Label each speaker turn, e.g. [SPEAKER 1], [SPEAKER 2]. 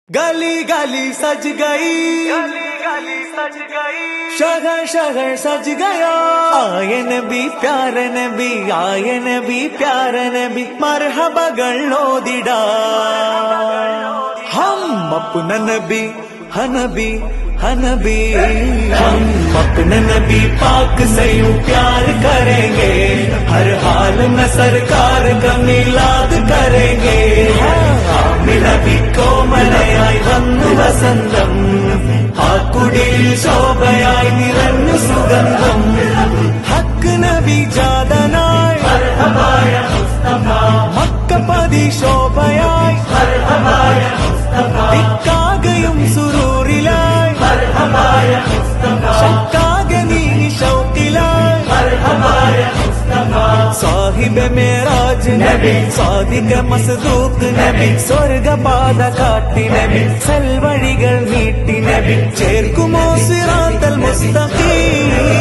[SPEAKER 1] गली गली सज गई,
[SPEAKER 2] गली गली सज गई,
[SPEAKER 1] शहर शहर सज गया। आए नबी प्यारे नबी, आए नबी प्यारे नबी, മർഹബകളോദിടാ हम अपना नबी हनबी हनबी, हम अपने नबी पाक से यूं प्यार करेंगे, हर हाल में सरकार का मिलाद करेंगे। നബി കോമലയായി വന്നു വസന്തം, ആ കുടിയിൽ ശോഭയായി നിറഞ്ഞു സുഗന്ധം. ഹക്ക് നബി ജാതനായി മക്കപതി ശോഭയായി, ദിക്കാകയും സുരൂറിലായി, ശക്കാകെ നീ ശൗക്കിലായി. സാഹിബ് മേരാജ് നബി, സാദിക മസ്ദൂഖ് നബി, സ്വർഗപാത കാട്ടി നബി, സൽവഴികൾ നീട്ടി നബി, ചേർക്കുമോ സിറാത്തൽ മുസ്തഖീം.